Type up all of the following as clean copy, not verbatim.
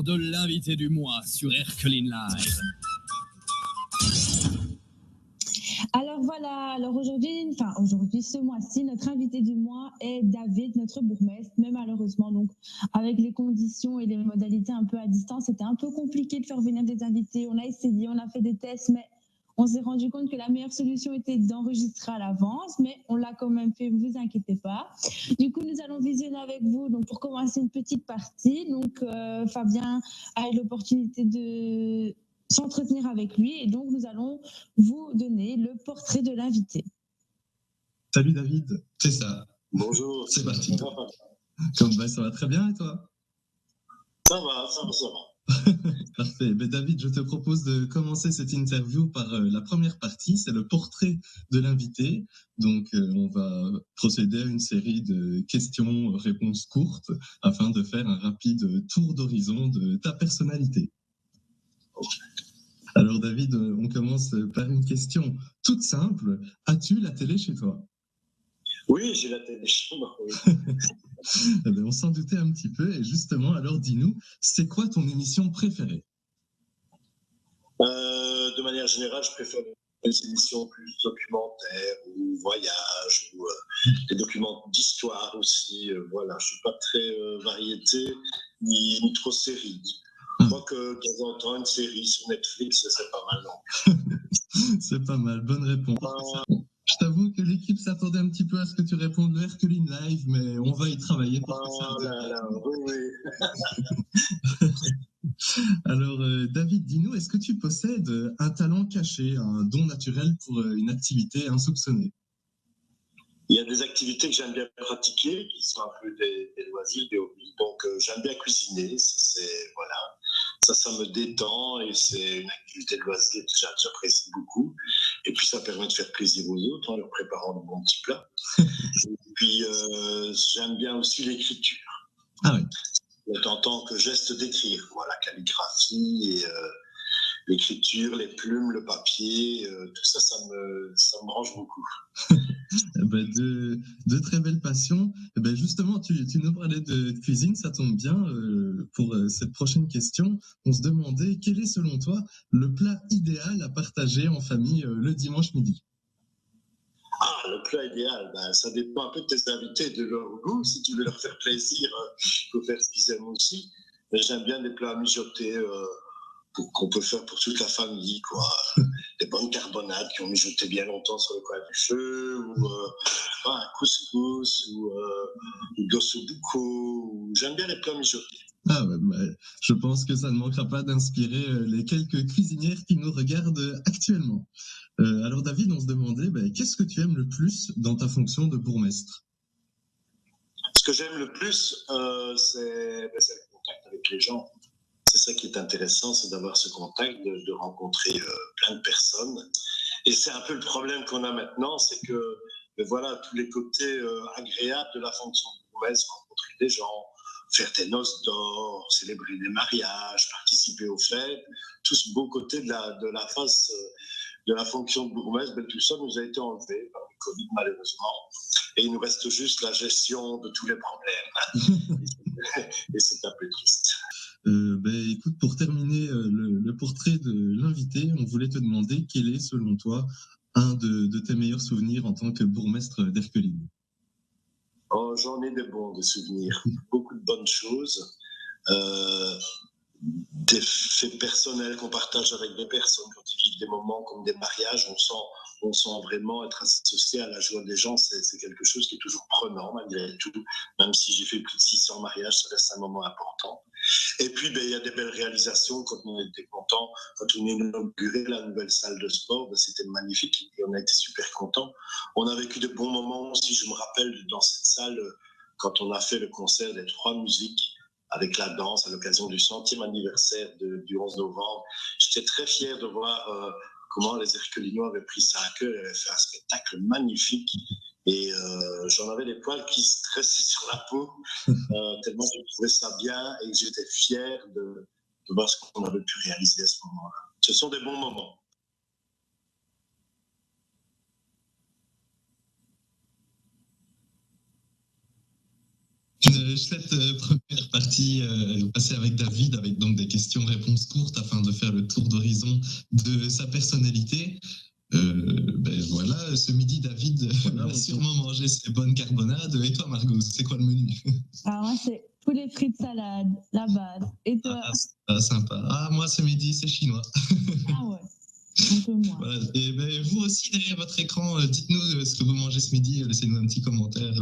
de l'invité du mois sur Herculine Live. Alors voilà, aujourd'hui, ce mois-ci, notre invité du mois est David, notre bourgmestre. Mais malheureusement, donc, avec les conditions et les modalités un peu à distance, c'était un peu compliqué de faire venir des invités. On a essayé, on a fait des tests, mais on s'est rendu compte que la meilleure solution était d'enregistrer à l'avance, mais on l'a quand même fait, vous inquiétez pas. Du coup, nous allons visionner avec vous, donc pour commencer une petite partie. Donc, Fabien a eu l'opportunité de s'entretenir avec lui et donc nous allons vous donner le portrait de l'invité. Salut David. C'est ça. Bonjour. C'est parti. Ça va très bien et toi? Ça va. Parfait. Ben David, je te propose de commencer cette interview par la première partie, c'est le portrait de l'invité. Donc, on va procéder à une série de questions-réponses courtes afin de faire un rapide tour d'horizon de ta personnalité. Alors David, on commence par une question toute simple. As-tu la télé chez toi? Oui, j'ai la télé chez moi. Oui. Eh bien, on s'en doutait un petit peu. Et justement, alors dis-nous, c'est quoi ton émission préférée? De manière générale, je préfère les émissions plus documentaires ou voyages ou des documents d'histoire aussi. Voilà, je suis pas très variété ni trop série. Je crois que de temps en temps, une série sur Netflix, c'est pas mal, non? C'est pas mal, bonne réponse. Je t'avoue que l'équipe s'attendait un petit peu à ce que tu répondes le Herculine Live, mais on va y travailler pour que ça oui. Alors, David, dis-nous, est-ce que tu possèdes un talent caché, un don naturel pour une activité insoupçonnée? Il y a des activités que j'aime bien pratiquer, qui sont un peu des loisirs, des hobbies. Donc, j'aime bien cuisiner. Ça me détend et c'est une activité de loisir que j'apprécie beaucoup. Et puis, ça permet de faire plaisir aux autres en leur préparant de bons petits plats. Et puis, j'aime bien aussi l'écriture. Ah oui. En tant que geste d'écrire, la calligraphie et l'écriture, les plumes, le papier, tout ça, ça me branche beaucoup. De très belles passions. Justement, tu nous parlais de cuisine, ça tombe bien. Pour cette prochaine question, on se demandait quel est selon toi le plat idéal à partager en famille le dimanche midi? Le plat idéal, ça dépend un peu de tes invités, de leur goût. Si tu veux leur faire plaisir, il faut faire ce qu'ils aiment aussi. Mais j'aime bien les plats mijotés qu'on peut faire pour toute la famille, quoi. Des bonnes carbonades qui ont mijoté bien longtemps sur le coin du feu, ou un couscous, ou gossobuco. J'aime bien les plats mijotés. Ah ouais, je pense que ça ne manquera pas d'inspirer les quelques cuisinières qui nous regardent actuellement. Alors David, on se demandait, qu'est-ce que tu aimes le plus dans ta fonction de bourgmestre? Ce que j'aime le plus, c'est le contact avec les gens. C'est ça qui est intéressant, c'est d'avoir ce contact, de rencontrer plein de personnes. Et c'est un peu le problème qu'on a maintenant, c'est que tous les côtés agréables de la fonction de bourgmestre, rencontrer des gens, faire des noces d'or, célébrer des mariages, participer aux fêtes, tout ce beau côté de la face de la fonction de bourgmestre, tout ça nous a été enlevé par le Covid malheureusement. Et il nous reste juste la gestion de tous les problèmes. Et c'est un peu triste. Écoute, pour terminer le portrait de l'invité, on voulait te demander quel est, selon toi, un de tes meilleurs souvenirs en tant que bourgmestre d'Herculine? J'en ai des bons souvenirs, beaucoup de bonnes choses, des faits personnels qu'on partage avec des personnes quand ils vivent des moments comme des mariages, on sent vraiment être associé à la joie des gens, c'est quelque chose qui est toujours prenant malgré tout, même si j'ai fait plus de 600 mariages, ça reste un moment important. Et puis, il y a des belles réalisations quand on était content, quand on a inauguré la nouvelle salle de sport, c'était magnifique et on a été super contents. On a vécu de bons moments aussi, je me rappelle dans cette salle, quand on a fait le concert des 3 musiques avec la danse à l'occasion du 100e anniversaire du 11 novembre. J'étais très fier de voir comment les Herculinois avaient pris ça à cœur et avaient fait un spectacle magnifique. Et j'en avais les poils qui se stressaient sur la peau, tellement je trouvais ça bien et j'étais fier de voir ce qu'on avait pu réaliser à ce moment-là. Ce sont des bons moments. Cette première partie passer avec David, avec donc des questions-réponses courtes afin de faire le tour d'horizon de sa personnalité. Voilà, ce midi, David va sûrement manger ses bonnes carbonades. Et toi, Margot, c'est quoi le menu? Alors moi, c'est poulet frites salade, la base. Et toi? Sympa. Moi, ce midi, c'est chinois. Ah ouais, un peu moins. Voilà. Et vous aussi, derrière votre écran, dites-nous ce que vous mangez ce midi. Laissez-nous un petit commentaire.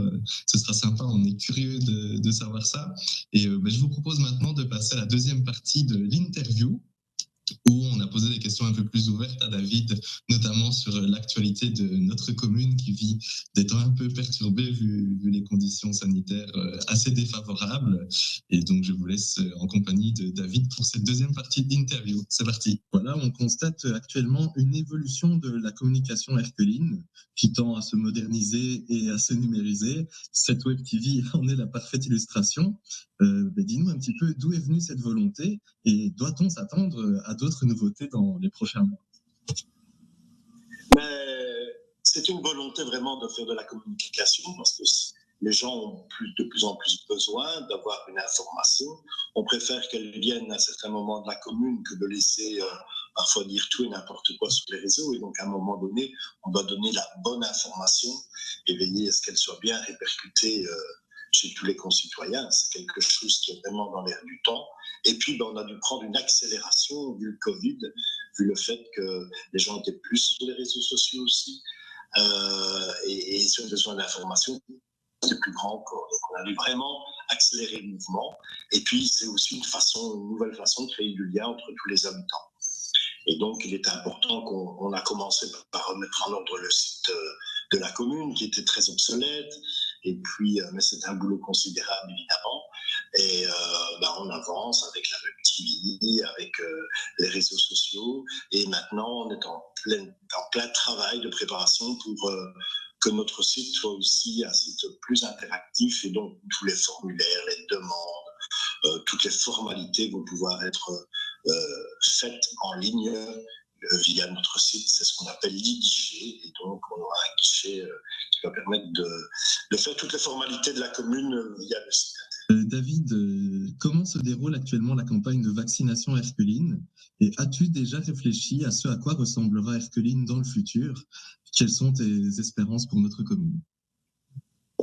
Ce sera sympa. On est curieux de savoir ça. Et je vous propose maintenant de passer à la deuxième partie de l'interview, où on a posé des questions un peu plus ouvertes à David, notamment sur l'actualité de notre commune qui vit des temps un peu perturbés vu les conditions sanitaires assez défavorables. Et donc, je vous laisse en compagnie de David pour cette deuxième partie d'interview. C'est parti. Voilà, on constate actuellement une évolution de la communication herculine qui tend à se moderniser et à se numériser. Cette Web TV en est la parfaite illustration. Dis-nous un petit peu d'où est venue cette volonté et doit-on s'attendre à d'autres nouveautés dans les prochains mois? Mais c'est une volonté vraiment de faire de la communication parce que les gens ont de plus en plus besoin d'avoir une information. On préfère qu'elle vienne à certains moments de la commune que de laisser parfois dire tout et n'importe quoi sur les réseaux. Et donc, à un moment donné, on doit donner la bonne information et veiller à ce qu'elle soit bien répercutée chez tous les concitoyens. C'est quelque chose qui est vraiment dans l'air du temps. Et puis, on a dû prendre une accélération vu le Covid, vu le fait que les gens étaient plus sur les réseaux sociaux aussi, et ce besoin d'information c'est plus grand encore. Donc, on a dû vraiment accélérer le mouvement. Et puis, c'est aussi une nouvelle façon de créer du lien entre tous les habitants. Et donc, il est important qu'on a commencé par remettre en ordre le site de la commune, qui était très obsolète. Et puis, mais c'est un boulot considérable, évidemment. Et on avance avec la Web TV, avec les réseaux sociaux. Et maintenant, on est en plein travail de préparation pour que notre site soit aussi un site plus interactif. Et donc, tous les formulaires, les demandes, toutes les formalités vont pouvoir être faites en ligne via notre site. C'est ce qu'on appelle l'e-guichet. Et donc, on aura un guichet qui va permettre de faire toutes les formalités de la commune via le site. David, comment se déroule actuellement la campagne de vaccination Herculine? Et as-tu déjà réfléchi à ce à quoi ressemblera Herculine dans le futur? Quelles sont tes espérances pour notre commune?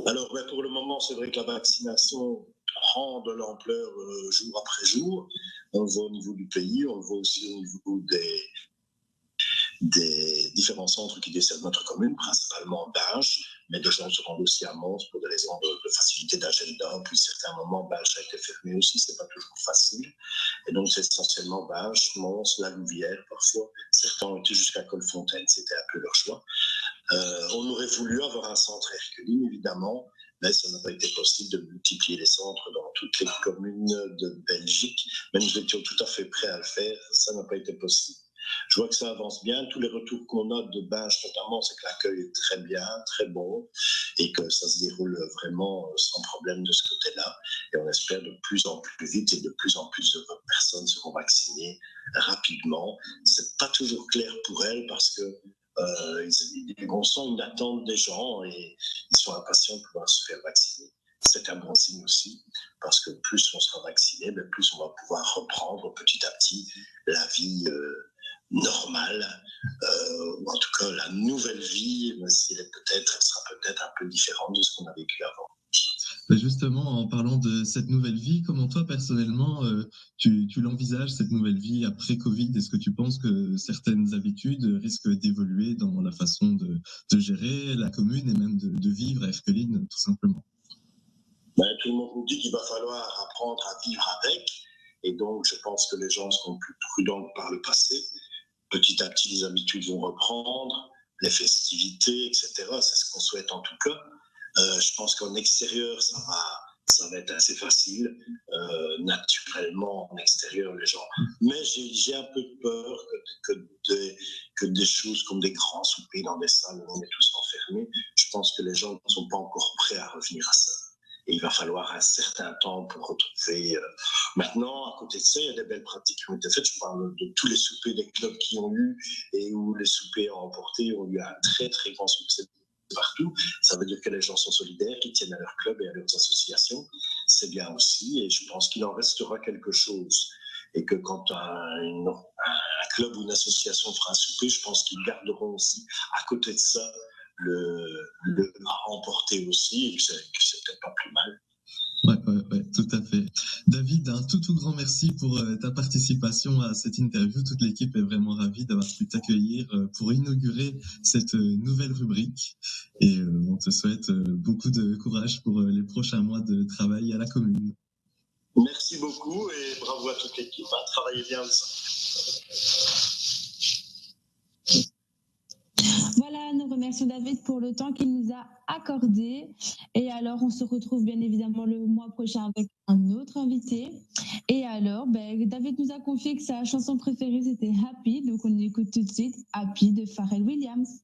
Alors, pour le moment, c'est vrai que la vaccination prend de l'ampleur jour après jour. On le voit au niveau du pays, on le voit aussi au niveau des différents centres qui desservent notre commune, principalement Binche, mais de gens se rendent aussi à Mons pour des raisons de facilité d'agenda. Puis, à certains moments, Binche a été fermé aussi, c'est pas toujours facile. Et donc, c'est essentiellement Binche, Mons, La Louvière, parfois. Certains ont été jusqu'à Colfontaine, c'était un peu leur choix. On aurait voulu avoir un centre Herculine, évidemment, mais ça n'a pas été possible de multiplier les centres dans toutes les communes de Belgique. Même nous étions tout à fait prêts à le faire, ça n'a pas été possible. Je vois que ça avance bien. Tous les retours qu'on a de Binche, notamment, c'est que l'accueil est très bien, très bon, et que ça se déroule vraiment sans problème de ce côté-là. Et on espère de plus en plus vite et de plus en plus de personnes seront vaccinées rapidement. C'est pas toujours clair pour elles parce que on sent une attente des gens et ils sont impatients de pouvoir se faire vacciner. C'est un bon signe aussi, parce que plus on sera vacciné, plus on va pouvoir reprendre petit à petit la vie normale, ou en tout cas la nouvelle vie, même si elle sera peut-être un peu différente de ce qu'on a vécu avant. Justement, en parlant de cette nouvelle vie, comment toi, personnellement, tu l'envisages, cette nouvelle vie après Covid? Est-ce que tu penses que certaines habitudes risquent d'évoluer dans la façon de gérer la commune et même de vivre à Herculine, tout simplement? Tout le monde nous dit qu'il va falloir apprendre à vivre avec. Et donc, je pense que les gens seront plus prudents que par le passé. Petit à petit, les habitudes vont reprendre, les festivités, etc. C'est ce qu'on souhaite en tout cas. Je pense qu'en extérieur, ça va être assez facile. Naturellement, en extérieur, les gens. Mais j'ai un peu peur que des choses comme des grands soupers dans des salles où on est tous enfermés, je pense que les gens ne sont pas encore prêts à revenir à ça. Et il va falloir un certain temps pour retrouver. Maintenant, à côté de ça, il y a des belles pratiques qui ont été faites. Je parle de tous les soupers des clubs qui ont eu et où les soupers emportés ont eu un très, très grand succès partout. Ça veut dire que les gens sont solidaires, qu'ils tiennent à leur club et à leurs associations. c'est bien aussi. Et je pense qu'il en restera quelque chose. Et que quand un club ou une association fera un souper, je pense qu'ils garderont aussi, à côté de ça, le à emporter aussi, et que c'est peut-être pas plus mal. Ouais, tout à fait. David, un tout grand merci pour ta participation à cette interview. Toute l'équipe est vraiment ravie d'avoir pu t'accueillir pour inaugurer cette nouvelle rubrique. Et on te souhaite beaucoup de courage pour les prochains mois de travail à la commune. Merci beaucoup et bravo à toute l'équipe. Travaillez bien ensemble. Voilà, nous remercions David pour le temps qu'il nous a accordé. Et alors, on se retrouve bien évidemment le mois prochain avec un autre invité. Et alors, David nous a confié que sa chanson préférée, c'était Happy. Donc, on écoute tout de suite Happy de Pharrell Williams.